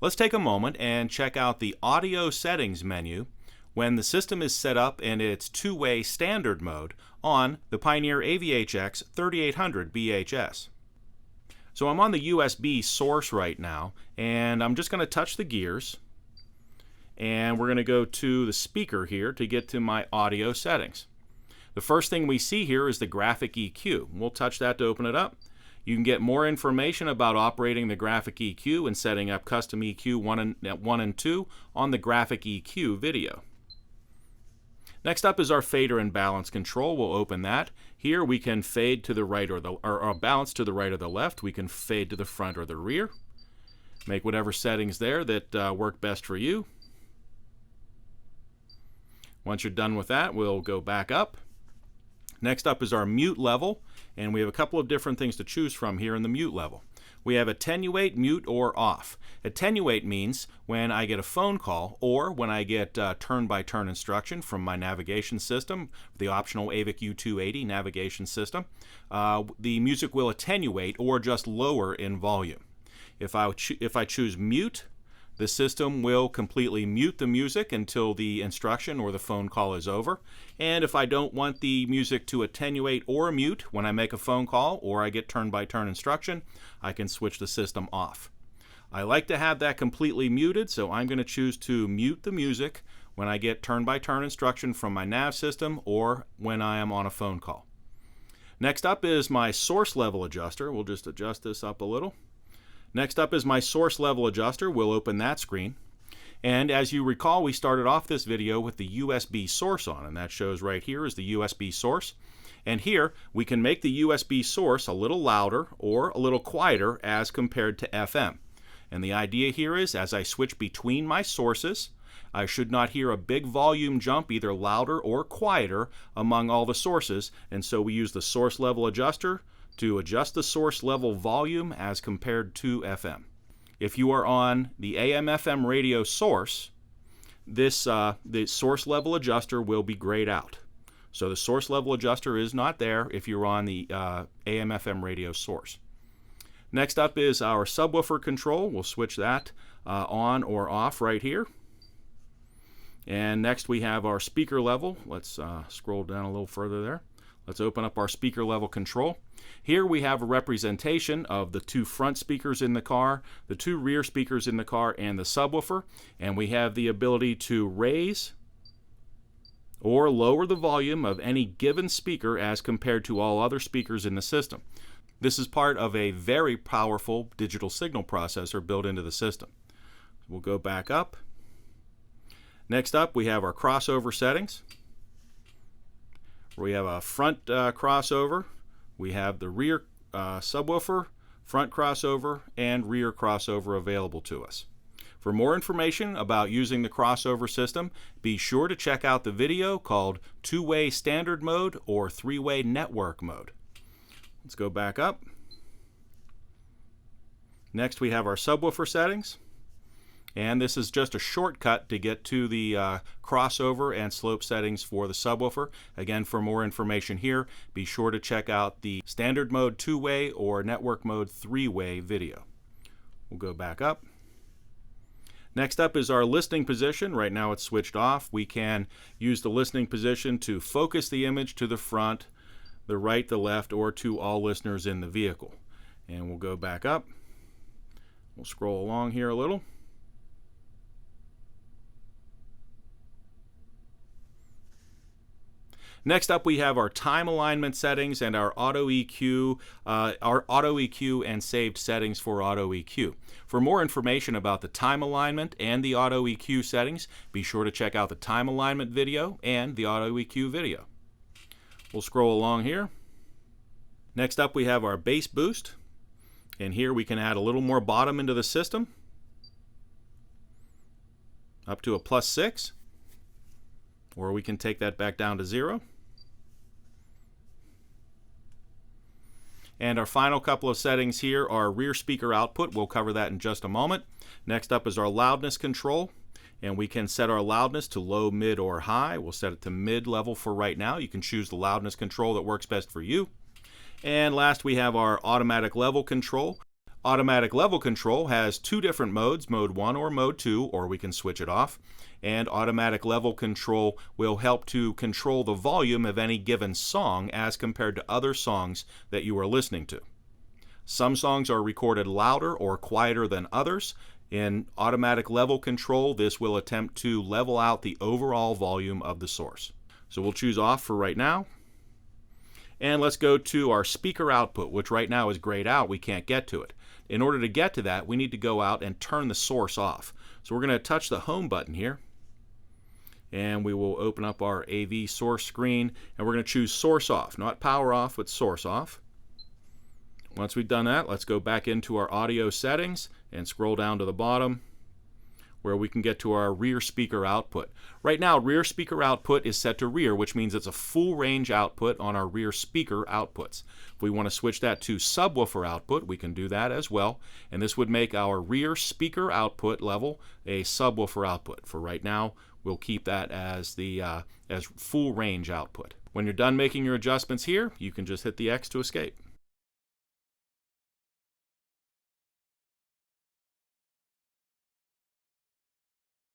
Let's take a moment and check out the audio settings menu when the system is set up in its two-way standard mode on the Pioneer AVH-X3800BHS. So I'm on the USB source right now, and I'm just going to touch the gears, and we're going to go to the speaker here to get to my audio settings. The first thing we see here is the graphic EQ. We'll touch that to open it up. You can get more information about operating the graphic EQ and setting up custom EQ 1 and 2 on the graphic EQ video. Next up is our fader and balance control. We'll open that. Here we can fade to the right or balance to the right or the left. We can fade to the front or the rear. Make whatever settings there that work best for you. Once you're done with that, we'll go back up. Next up is our mute level, and we have a couple of different things to choose from here in the mute level. We have attenuate, mute, or off. Attenuate means when I get a phone call or when I get turn-by-turn instruction from my navigation system, the optional AVIC U280 navigation system, the music will attenuate or just lower in volume. If I choose mute, the system will completely mute the music until the instruction or the phone call is over. And if I don't want the music to attenuate or mute when I make a phone call or I get turn-by-turn instruction, I can switch the system off. I like to have that completely muted, so I'm going to choose to mute the music when I get turn-by-turn instruction from my nav system or when I am on a phone call. Next up is my source level adjuster. We'll just adjust this up a little. Next up is my source level adjuster. We'll open that screen. And as you recall, we started off this video with the USB source on, and that shows right here is the USB source. And here we can make the USB source a little louder or a little quieter as compared to FM. And the idea here is as I switch between my sources, I should not hear a big volume jump either louder or quieter among all the sources, and so we use the source level adjuster to adjust the source level volume as compared to FM. If you are on the AM/FM radio source, the source level adjuster will be grayed out. So the source level adjuster is not there if you're on the AM/FM radio source. Next up is our subwoofer control. We'll switch that on or off right here. And next we have our speaker level. Let's scroll down a little further there. Let's open up our speaker level control. Here we have a representation of the two front speakers in the car, the two rear speakers in the car, and the subwoofer. And we have the ability to raise or lower the volume of any given speaker as compared to all other speakers in the system. This is part of a very powerful digital signal processor built into the system. We'll go back up. Next up, we have our crossover settings. We have a front crossover, we have the rear subwoofer, front crossover, and rear crossover available to us. For more information about using the crossover system, be sure to check out the video called Two-Way Standard Mode or Three-Way Network Mode. Let's go back up. Next we have our subwoofer settings. And this is just a shortcut to get to the crossover and slope settings for the subwoofer. Again, for more information here, be sure to check out the standard mode 2-way or network mode 3-way video. We'll go back up. Next up is our listening position. Right now it's switched off. We can use the listening position to focus the image to the front, the right, the left, or to all listeners in the vehicle. And we'll go back up. We'll scroll along here a little. Next up we have our time alignment settings and our auto EQ and saved settings for auto EQ. For more information about the time alignment and the auto EQ settings, be sure to check out the time alignment video and the auto EQ video. We'll scroll along here. Next up we have our bass boost, and here we can add a little more bottom into the system up to a +6, or we can take that back down to 0. And our final couple of settings here are rear speaker output. We'll cover that in just a moment. Next up is our loudness control, and we can set our loudness to low, mid, or high. We'll set it to mid level for right now. You can choose the loudness control that works best for you. And last we have our automatic level control. Automatic level control has two different modes, mode 1 or mode 2, or we can switch it off. And automatic level control will help to control the volume of any given song as compared to other songs that you are listening to. Some songs are recorded louder or quieter than others. In automatic level control, this will attempt to level out the overall volume of the source. So we'll choose off for right now. And let's go to our speaker output, which right now is grayed out. We can't get to it. In order to get to that, we need to go out and turn the source off. So we're going to touch the home button here. And we will open up our AV source screen, and we're going to choose source off, not power off, but source off. Once we've done that, let's go back into our audio settings and scroll down to the bottom where we can get to our rear speaker output. Right now, rear speaker output is set to rear, which means it's a full range output on our rear speaker outputs. If we want to switch that to subwoofer output, we can do that as well, and this would make our rear speaker output level a subwoofer output. For right now, we'll keep that as the as full range output. When you're done making your adjustments here, you can just hit the X to escape.